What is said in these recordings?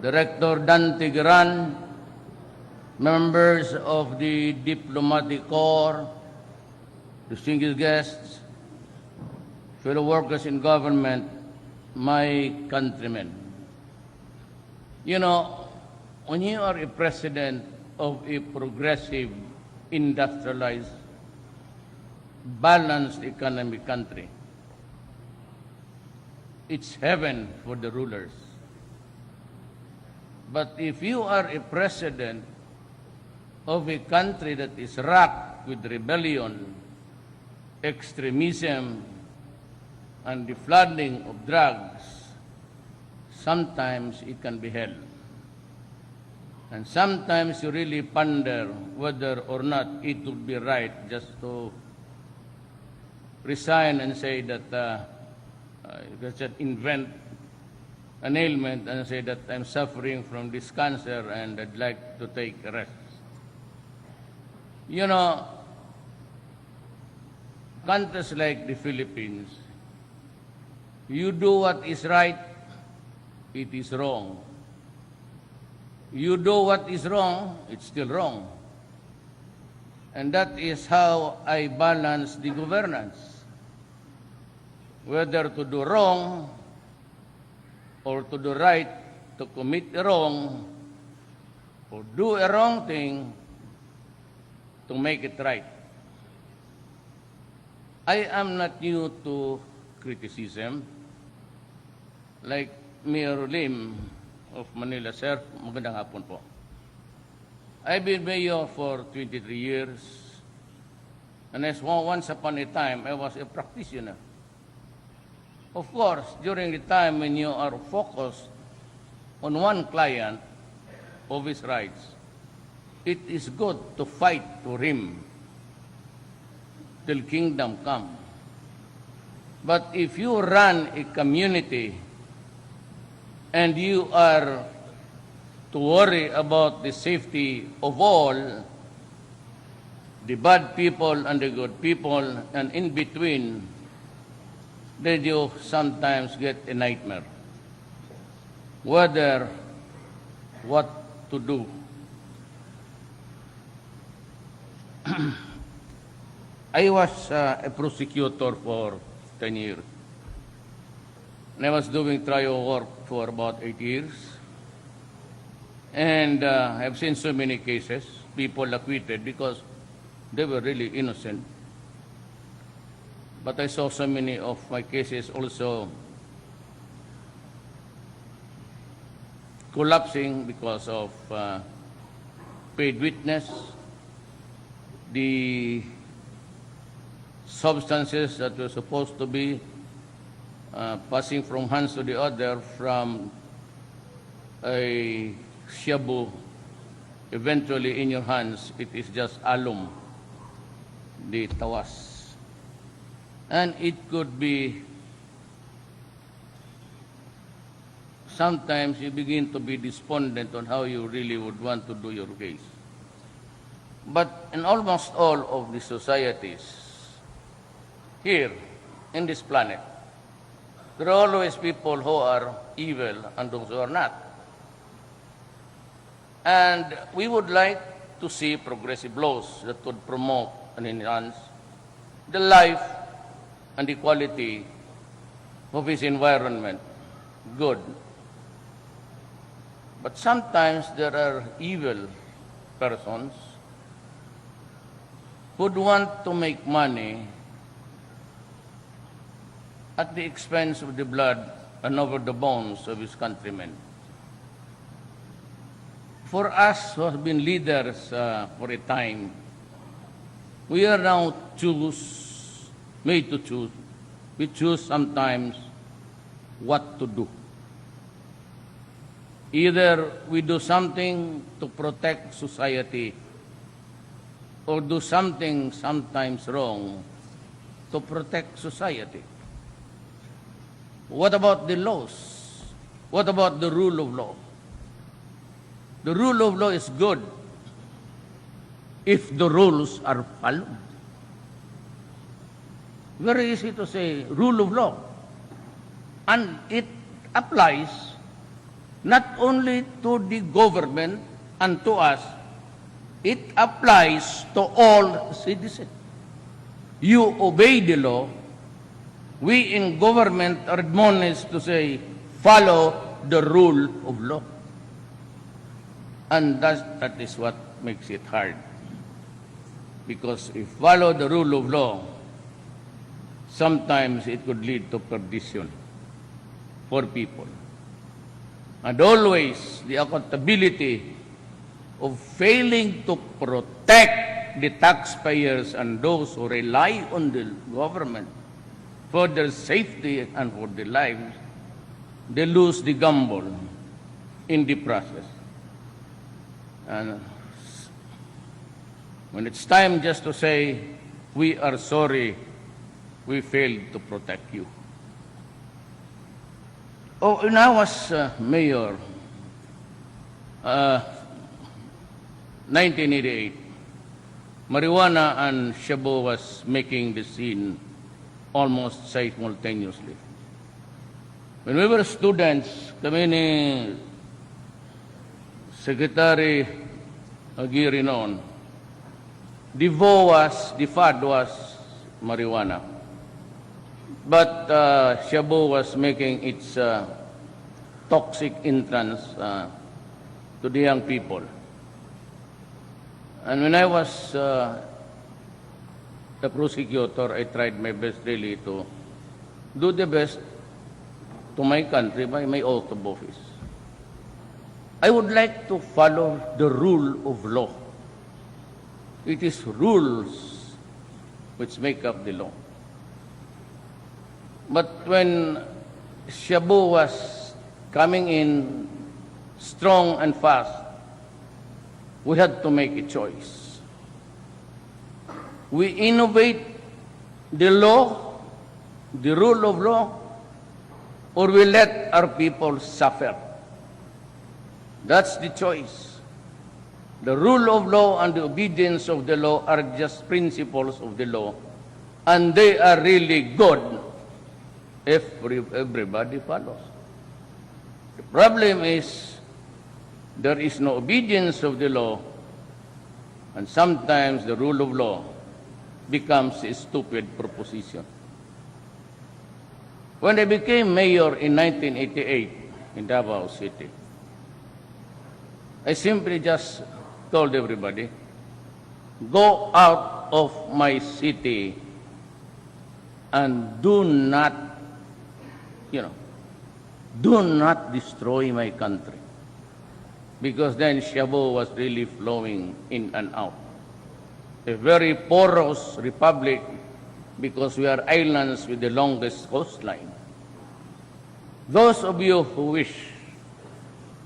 Director Dan Tigran, members of the Diplomatic Corps, distinguished guests, fellow workers in government, my countrymen. You know, when you are a president of a progressive, industrialized, balanced economic country, it's heaven for the rulers. But if you are a president of a country that is racked with rebellion, extremism, and the flooding of drugs, sometimes it can be hell. And sometimes you really ponder whether or not it would be right just to resign and say that you can invent an ailment and say that I'm suffering from this cancer and I'd like to take a rest. You know, countries like the Philippines, you do what is right, it is wrong. You do what is wrong, it's still wrong. And that is how I balance the governance. Whether to do wrong or to do right, to commit a wrong or do a wrong thing to make it right. I am not new to criticism. Like Mayor Lim of Manila, sir, magandang hapon po. I've been mayor for 23 years, and as once upon a time, I was a practitioner. Of course, during the time when you are focused on one client of his rights, it is good to fight for him till kingdom come. But if you run a community and you are to worry about the safety of all, the bad people and the good people, and in between, then you sometimes get a nightmare. Whether what to do. I was a prosecutor for 10 years. And I was doing trial work for about 8 years. And I've seen so many cases, people acquitted because they were really innocent. But I saw so many of my cases also collapsing because of paid witness, the substances that were supposed to be passing from hands to the other from a shabu, eventually in your hands, it is just alum, the tawas. And it could be, sometimes you begin to be despondent on how you really would want to do your case. But in almost all of the societies here in this planet, there are always people who are evil and those who are not. And we would like to see progressive laws that would promote and enhance the life and the quality of his environment. Good. But sometimes there are evil persons who would want to make money at the expense of the blood and over the bones of his countrymen. For us who have been leaders for a time, we are now made to choose. We choose sometimes what to do. Either we do something to protect society or do something sometimes wrong to protect society. What about the laws? What about the rule of law? The rule of law is good if the rules are followed. Very easy to say rule of law. And it applies not only to the government and to us, it applies to all citizens. You obey the law. We in government are admonished to say, follow the rule of law. And that is what makes it hard. Because if follow the rule of law, sometimes it could lead to perdition for people. And always the accountability of failing to protect the taxpayers and those who rely on the government for their safety and for their lives, they lose the gamble in the process. And when it's time just to say, we are sorry, we failed to protect you. Oh, when I was mayor, 1988, marijuana and shabu was making the scene almost simultaneously. When we were students, kami ni Secretary Aguirre noon, the fad was marijuana. But shabu was making its toxic entrance to the young people. And when I was the prosecutor, I tried my best really to do the best to my country by my oath of office. I would like to follow the rule of law. It is rules which make up the law. But when shabu was coming in strong and fast, we had to make a choice. We innovate the law, the rule of law, or we let our people suffer. That's the choice. The rule of law and the obedience of the law are just principles of the law, and they are really good if everybody follows. The problem is there is no obedience of the law, and sometimes the rule of law becomes a stupid proposition. When I became mayor in 1988 in Davao City, I simply just told everybody, go out of my city and do not destroy my country. Because then shabu was really flowing in and out. A very porous republic because we are islands with the longest coastline. Those of you who wish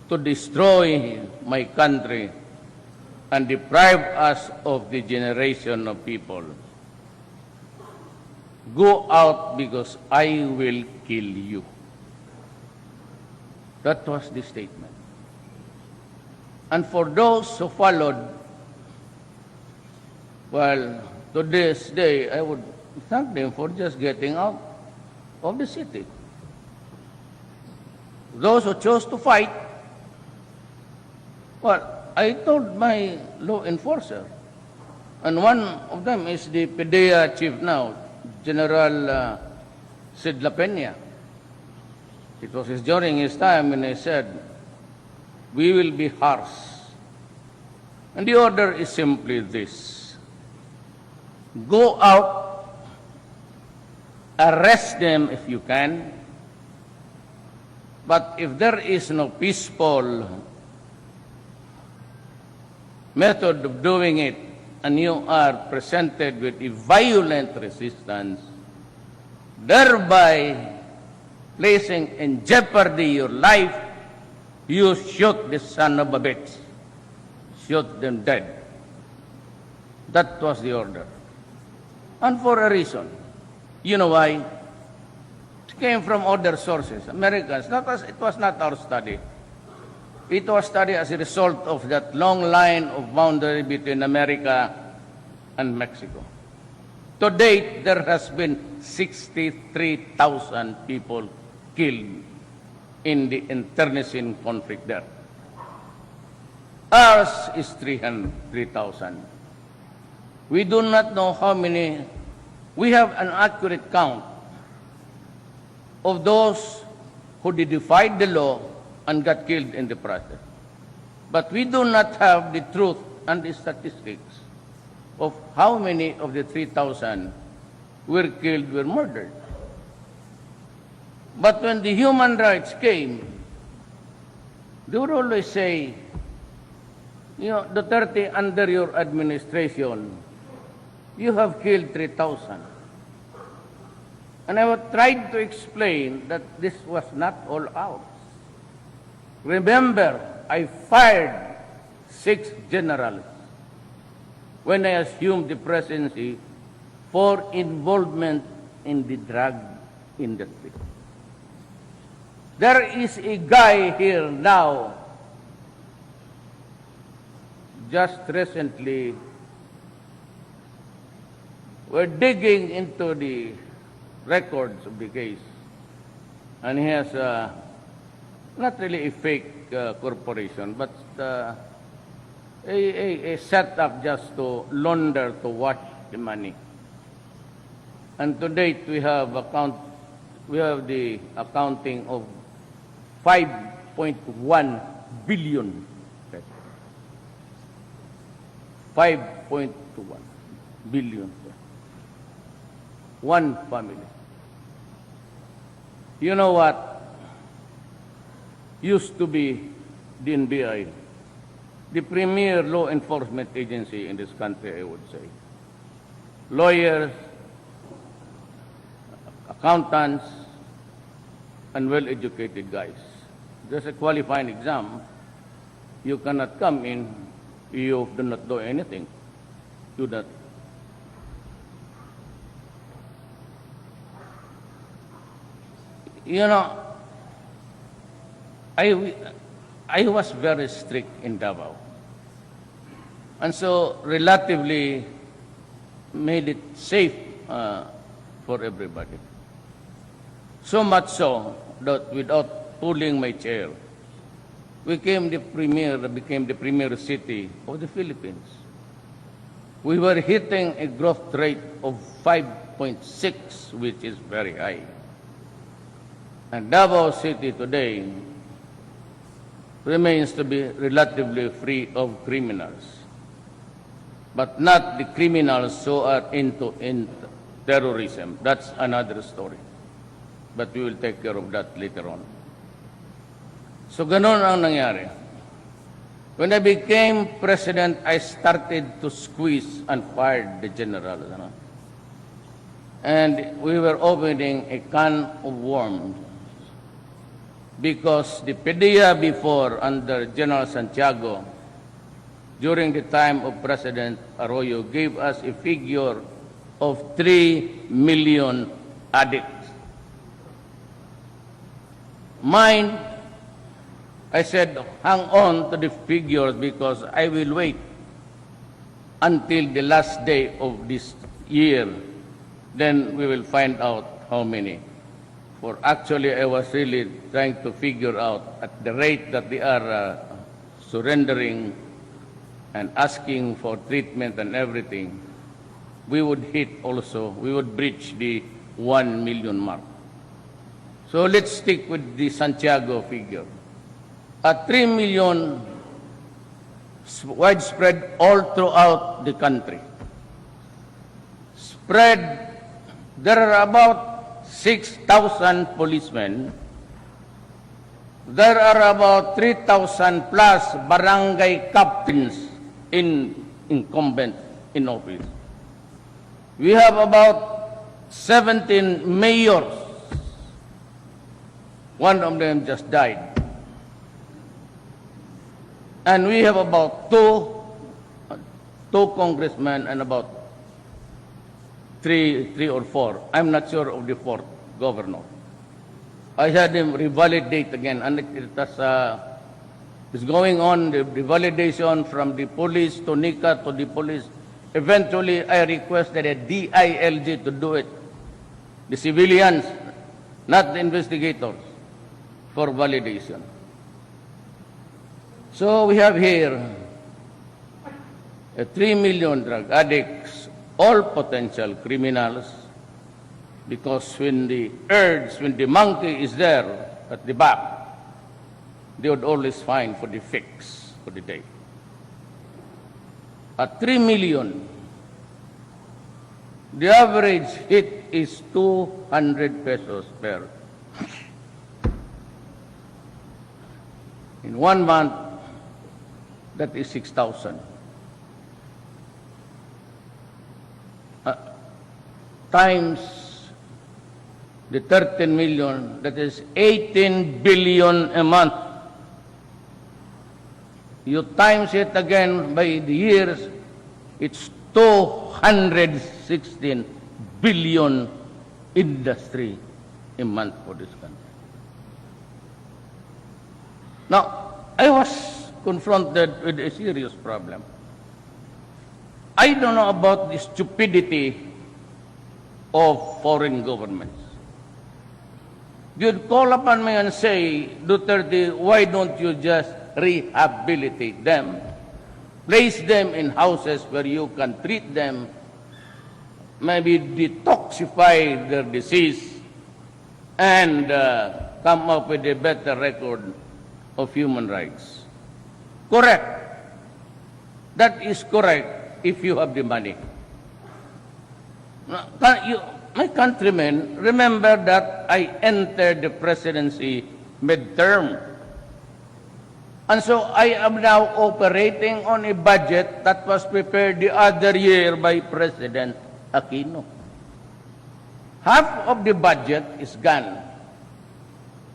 to destroy my country and deprive us of the generation of people, go out because I will kill you. That was the statement. And for those who followed, well, to this day, I would thank them for just getting out of the city. Those who chose to fight, well, I told my law enforcer, and one of them is the PDEA chief now, General Sid La Peña. It was during his time when he said, we will be harsh. And the order is simply this: go out, arrest them if you can, but if there is no peaceful method of doing it, and you are presented with a violent resistance, thereby placing in jeopardy your life, you shoot the son of a bitch. Shoot them dead. That was the order. And for a reason. You know why? It came from other sources, Americans. It was not our study. It was studied as a result of that long line of boundary between America and Mexico. To date, there has been 63,000 people killed in the internecine conflict there. Ours is 3,000. We do not know how many. We have an accurate count of those who defied the law and got killed in the process. But we do not have the truth and the statistics of how many of the 3,000 were killed, were murdered. But when the human rights came, they would always say, Duterte, under your administration, you have killed 3,000. And I tried to explain that this was not all ours. Remember, I fired 6 generals when I assumed the presidency for involvement in the drug industry. There is a guy here now, just recently, we're digging into the records of the case, and he has not really a fake corporation, but a setup just to launder, to wash the money. And to date, we have the accounting of 5.1 billion pesos. 5.1 billion pesos. One family. You know what? Used to be the NBI, the premier law enforcement agency in this country, I would say. Lawyers, accountants, and well-educated guys. There's a qualifying exam. You cannot come in, you do not do anything. Do that. I was very strict in Davao. And so relatively made it safe for everybody. So much so that without pulling my chair, we became the premier city of the Philippines. We were hitting a growth rate of 5.6, which is very high. And Davao City today remains to be relatively free of criminals, but not the criminals who are into terrorism. That's another story. But we will take care of that later on. So ganon ang nangyari. When I became president, I started to squeeze and fire the general. And we were opening a can of worms because the PDEA before under General Santiago, during the time of President Arroyo, gave us a figure of 3 million addicts. Mine, I said, hang on to the figures because I will wait until the last day of this year. Then we will find out how many. For actually, I was really trying to figure out at the rate that they are surrendering and asking for treatment and everything, we would breach the 1 million mark. So let's stick with the Santiago figure. At 3 million, widespread all throughout the country. There are about 6,000 policemen. There are about 3,000 plus barangay captains incumbent in office. We have about 17 mayors. One of them just died. And we have about two congressmen and about three or four. I'm not sure of the fourth governor. I had him revalidate again, and it's going on, the revalidation from the police to NICA to the police. Eventually, I requested a DILG to do it. The civilians, not the investigators. for validation. So we have here 3 million drug addicts, all potential criminals, because when the monkey is there at the back, they would always find for the fix for the day. At 3 million, the average hit is 200 pesos per. In 1 month, that is 6,000. Times the 13 million, that is 18 billion a month. You times it again by the years, it's 216 billion industry a month for this country. Now, I was confronted with a serious problem. I don't know about the stupidity of foreign governments. You'd call upon me and say, Duterte, why don't you just rehabilitate them? Place them in houses where you can treat them, maybe detoxify their disease, and come up with a better record of human rights. Correct. That is correct if you have the money. My countrymen, remember that I entered the presidency midterm. And so I am now operating on a budget that was prepared the other year by President Aquino. Half of the budget is gone.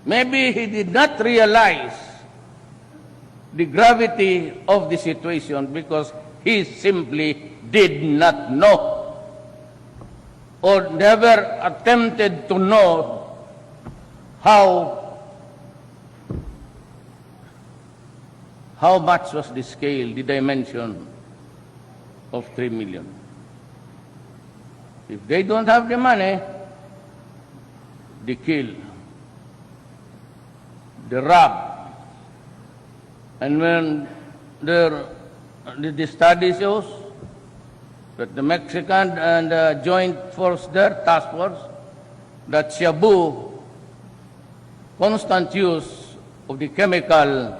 Maybe he did not realize the gravity of the situation because he simply did not know or never attempted to know how much was the scale, the dimension of 3 million. If they don't have the money, they kill, they rob. And when the study shows that the Mexican and joint force there, task force, that shabu, constant use of the chemical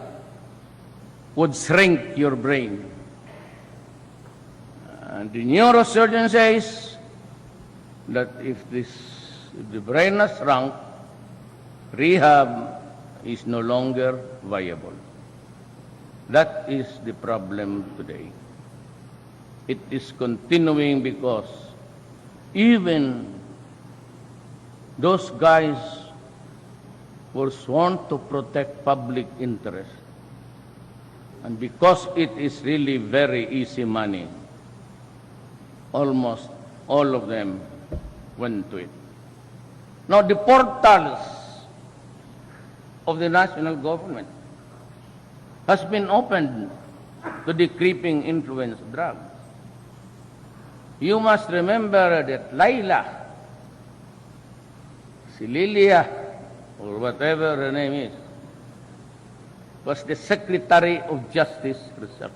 would shrink your brain. And the neurosurgeon says that if the brain has shrunk, rehab is no longer viable. That is the problem today. It is continuing because even those guys were sworn to protect public interest. And because it is really very easy money, almost all of them went to it. Now the portals of the national government has been opened to the creeping influence of drugs. You must remember that Laila, Lilia, or whatever her name is, was the Secretary of Justice herself.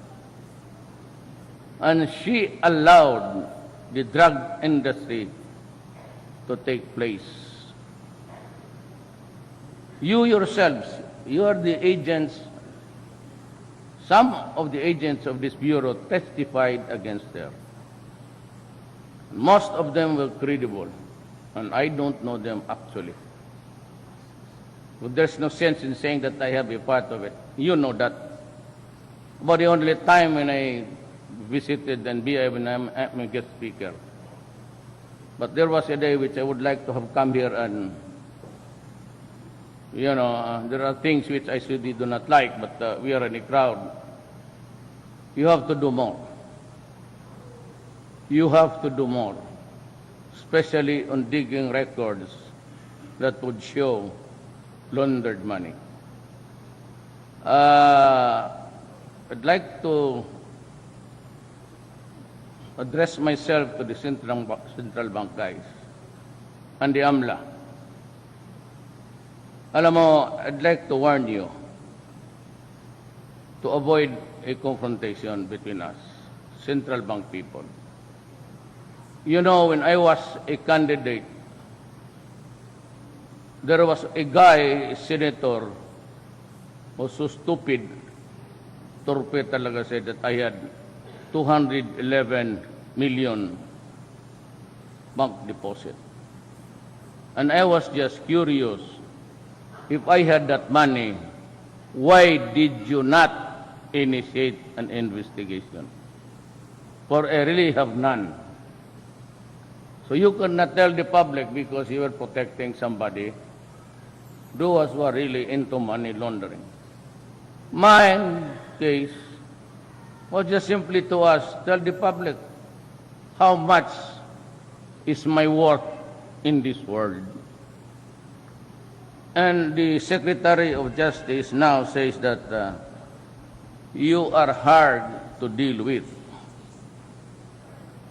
And she allowed the drug industry to take place. You yourselves, you are the agents, some of the agents of this bureau testified against her. Most of them were credible, and I don't know them actually. But there's no sense in saying that I have a part of it. You know that. But the only time when I visited NBI when I'm a guest speaker. But there was a day which I would like to have come here and, there are things which I really do not like, but we are in a crowd. You have to do more. You have to do more, especially on digging records that would show laundered money. I'd like to address myself to the central bank guys and the AMLA. Alam mo, I'd like to warn you to avoid a confrontation between us, central bank people. You know, when I was a candidate, there was a guy, a senator, who was so stupid, torpe talaga, said that I had 211 million bank deposit. And I was just curious, if I had that money, why did you not initiate an investigation? For I really have none. So you cannot tell the public because you were protecting somebody, those who are really into money laundering. My case was just simply to ask, tell the public, how much is my worth in this world? And the Secretary of Justice now says that you are hard to deal with.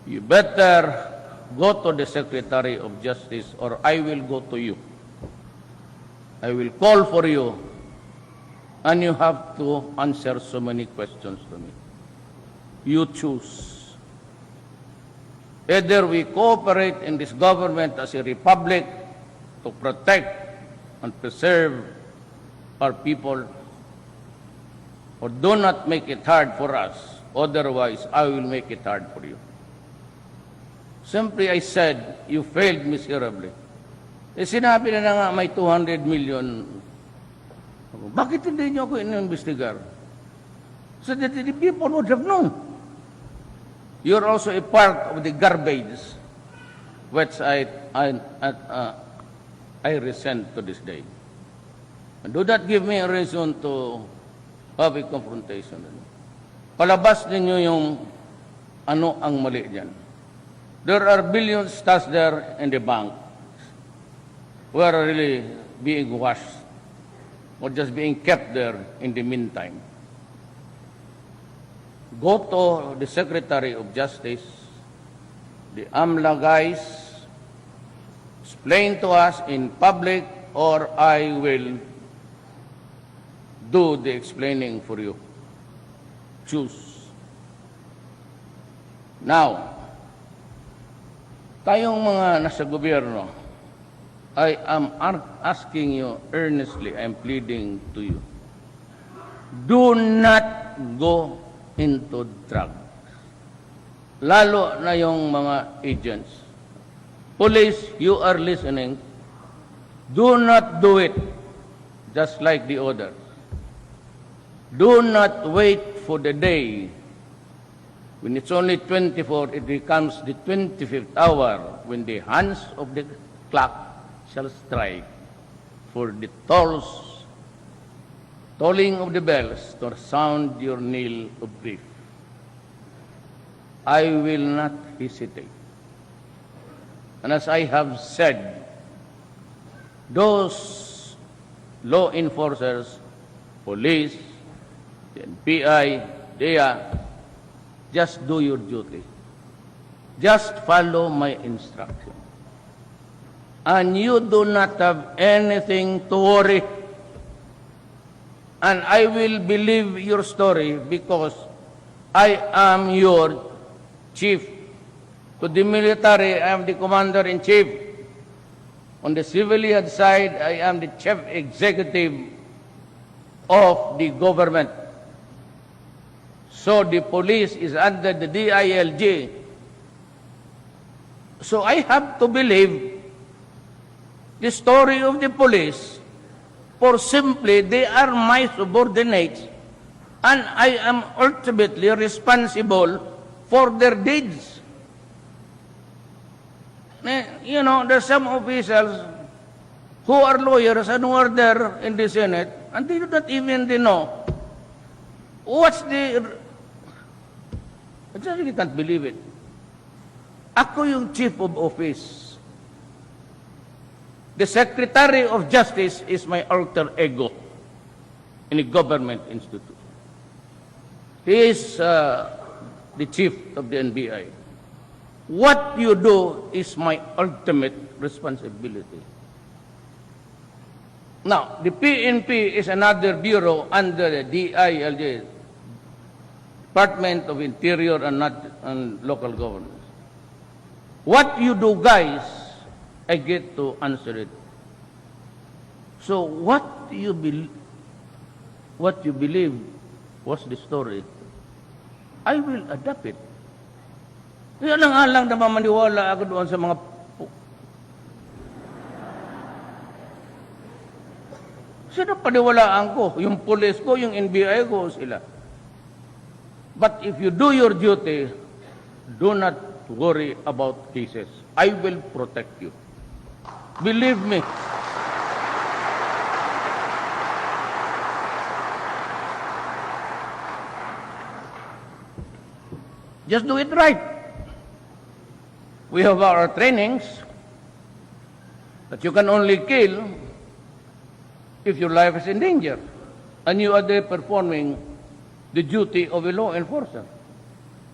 You better go to the Secretary of Justice or I will go to you. I will call for you and you have to answer so many questions to me. You choose. Either we cooperate in this government as a republic to protect and preserve our people, or do not make it hard for us, otherwise I will make it hard for you. Simply I said, you failed miserably. Eh sinabi na nga may 200 million. Bakit hindi niyo ako inimbestigar? So that the people would have known. You're also a part of the garbage which I resent to this day. And do not give me a reason to have a confrontation. Palabas ninyo yung ano ang mali dyan. There are billions stashed there in the bank who are really being washed or just being kept there in the meantime. Go to the Secretary of Justice, the AMLA guys, explain to us in public or I will do the explaining for you. Choose. Now, tayong mga nasa gobyerno, I am asking you earnestly, I am pleading to you, do not go into drugs. Lalo na yung mga agents. Police, you are listening. Do not do it just like the others. Do not wait for the day when it's only 24, it becomes the 25th hour when the hands of the clock shall strike for the tolling of the bells to sound your knell of grief. I will not hesitate. And as I have said, those law enforcers, police, the NBI, DEA, just do your duty. Just follow my instruction. And you do not have anything to worry. And I will believe your story because I am your chief. To the military, I am the commander-in-chief. On the civilian side, I am the chief executive of the government. So the police is under the DILG. So I have to believe the story of the police, for simply they are my subordinates and I am ultimately responsible for their deeds. You know, there's some officials who are lawyers and who are there in the Senate and they do not even know what's the... I just really can't believe it. Ako yung chief of office. The Secretary of Justice is my alter ego in a government institution. He is the chief of the NBI. What you do is my ultimate responsibility. Now, the PNP is another bureau under the DILG, Department of Interior and Local Government. What you do, guys, I get to answer it. So what you believe was the story, I will adapt it. Yan ang alang na mamaniwala ako doon sa mga sino paniwalaan ko? Yung police ko, yung NBI ko, sila. But if you do your duty, do not worry about cases. I will protect you. Believe me. Just do it right. We have our trainings that you can only kill if your life is in danger and you are there performing the duty of a law enforcer.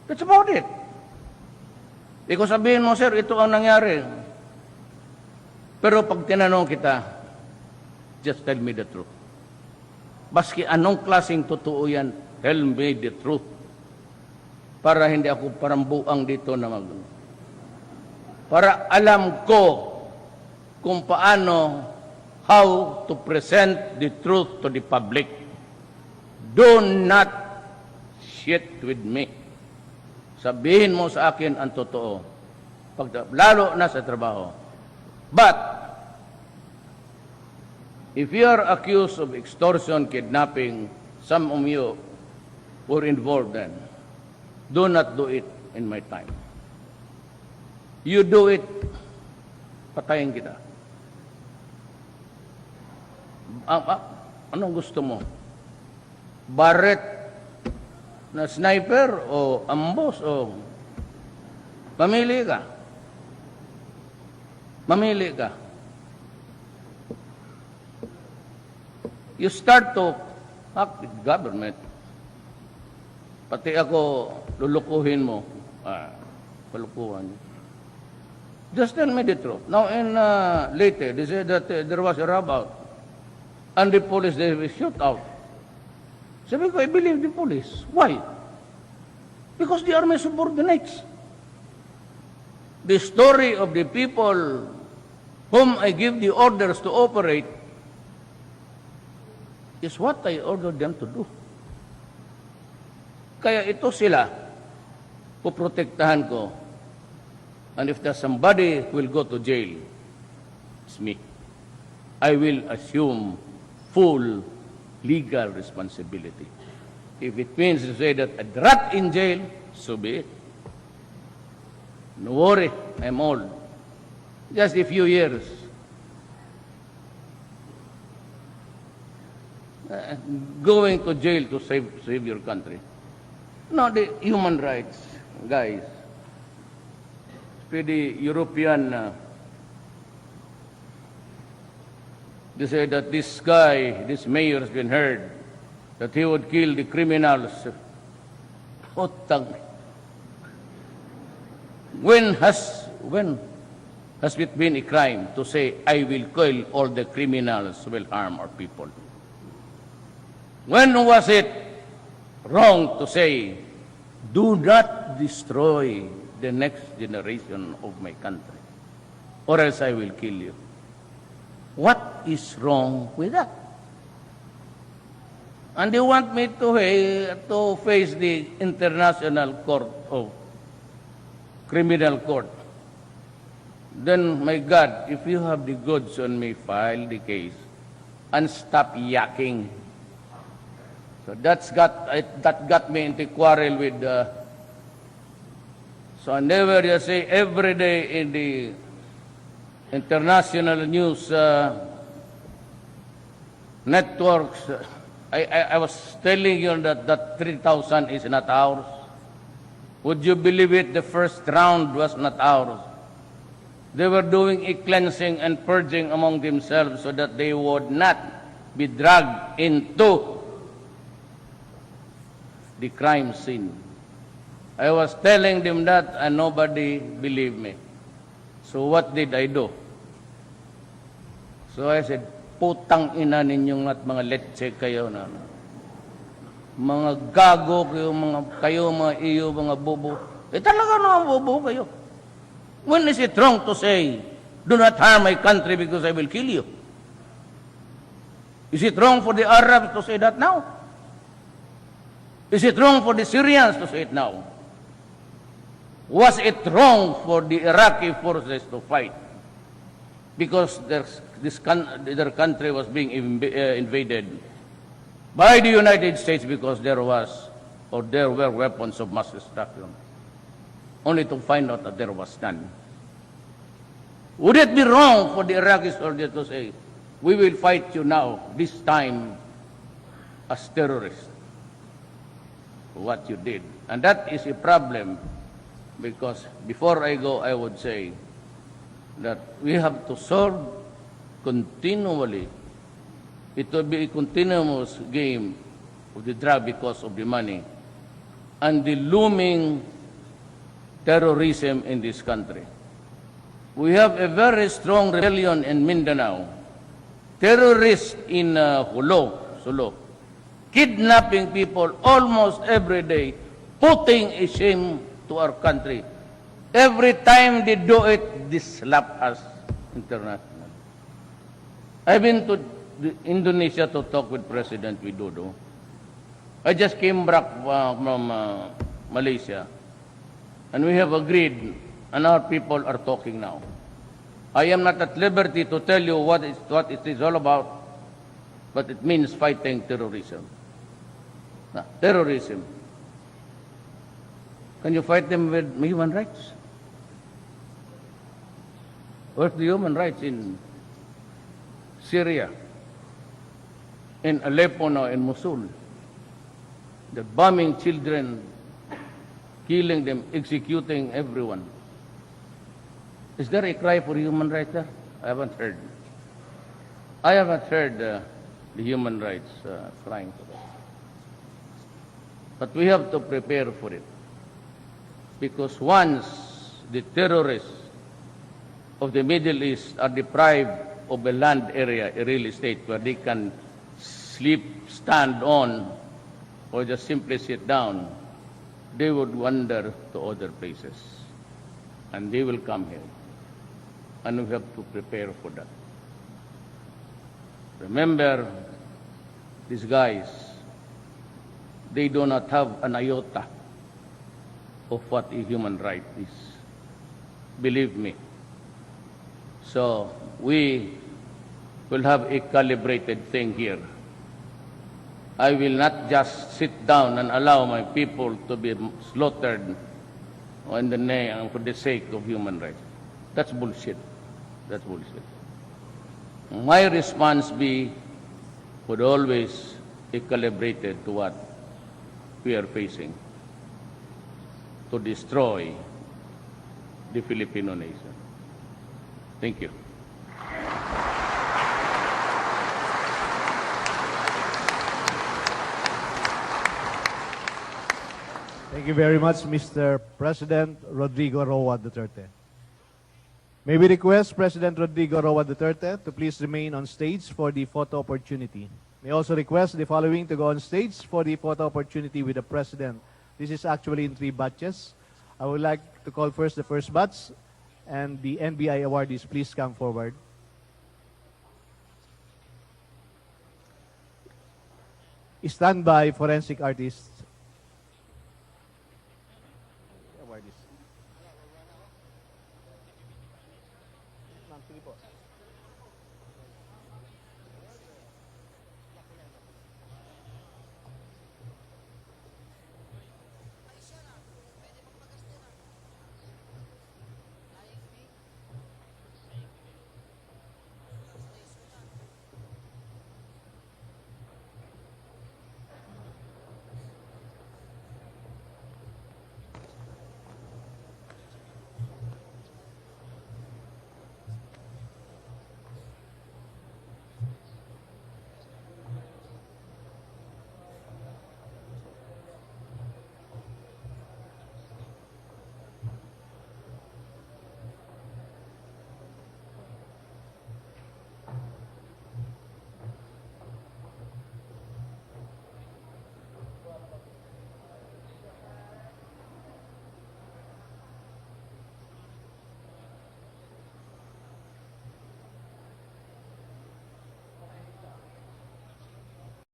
That's about it. Ikaw sabihin mo, sir, ito ang nangyari. Pero pag tinanong kita, just tell me the truth. Baski anong klaseng totoo yan, tell me the truth. Para hindi ako parambuang dito na para alam ko kung paano, how to present the truth to the public. Do not shit with me. Sabihin mo sa akin ang totoo. Lalo na sa trabaho. But, if you are accused of extortion, kidnapping, some of you were involved then, do not do it in my time. You do it, patayin kita. Anong gusto mo? Barret na sniper o ambos o mamili ka? Mamili ka. You start to act with government. Pati ako, lulukuhin mo. Palukuhan. Just tell me the truth. Now in Leyte, they said that there was a rob out. And the police, they shoot out. Sabi ko, I believe the police. Why? Because they are my subordinates. The story of the people whom I give the orders to operate is what I ordered them to do. Kaya ito sila, puprotektahan ko. And if there's somebody who will go to jail, it's me. I will assume full legal responsibility. If it means to say that I'd rot in jail, so be it. No worry, I'm old. Just a few years. Going to jail to save your country. No, the human rights, guys. The European, they say that this guy, this mayor has been heard, that he would kill the criminals. When has it been a crime to say, I will kill all the criminals who will harm our people? When was it wrong to say, do not destroy the next generation of my country, or else I will kill you? What is wrong with that? And they want me to face the International Court of Criminal Court. Then, my God, if you have the goods on me, file the case and stop yakking. So that got me into quarrel with. So I never just say every day in the international news networks. I was telling you that 3,000 is not ours. Would you believe it? The first round was not ours. They were doing a cleansing and purging among themselves so that they would not be dragged into the crime scene. I was telling them that and nobody believed me. So what did I do? So I said, putang ina ninyong at mga letse kayo na. Mga gago kayo, mga iyo, mga bobo. Talaga naman bobo kayo. When is it wrong to say, do not harm my country because I will kill you? Is it wrong for the Arabs to say that now? Is it wrong for the Syrians to say it now? Was it wrong for the Iraqi forces to fight? Because their country was being invaded by the United States because there were weapons of mass destruction, only to find out that there was none. Would it be wrong for the Iraqi soldiers to say, we will fight you now, this time, as terrorists? What you did. And that is a problem, because before I go, I would say that we have to solve continually. It will be a continuous game of the drug because of the money and the looming terrorism in this country. We have a very strong rebellion in Mindanao. Terrorists in Sulu, kidnapping people almost every day, putting a shame to our country. Every time they do it, they slap us internationally. I've been to Indonesia to talk with President Widodo. I just came back from Malaysia, and we have agreed, and our people are talking now. I am not at liberty to tell you what it is all about, but it means fighting terrorism. Terrorism. Can you fight them with human rights? Where's the human rights in Syria, in Aleppo now, in Mosul? They're bombing children, killing them, executing everyone. Is there a cry for human rights there? I haven't heard. I haven't heard the human rights crying for that. But we have to prepare for it. Because once the terrorists of the Middle East are deprived of a land area, a real estate, where they can sleep, stand on, or just simply sit down, they would wander to other places. And they will come here. And we have to prepare for that. Remember, these guys, they do not have an iota of what a human right is. Believe me. So we will have a calibrated thing here. I will not just sit down and allow my people to be slaughtered in the name, for the sake of human rights. That's bullshit. That's bullshit. My response would always be calibrated to what we are facing, to destroy the Filipino nation. Thank you. Thank you very much, Mr. President Rodrigo Roa Duterte. May we request President Rodrigo Roa Duterte to please remain on stage for the photo opportunity. May also request the following to go on stage for the photo opportunity with the President. This is actually in 3 batches. I would like to call first the first batch, and the NBI awardees, please come forward. Stand by, forensic artists.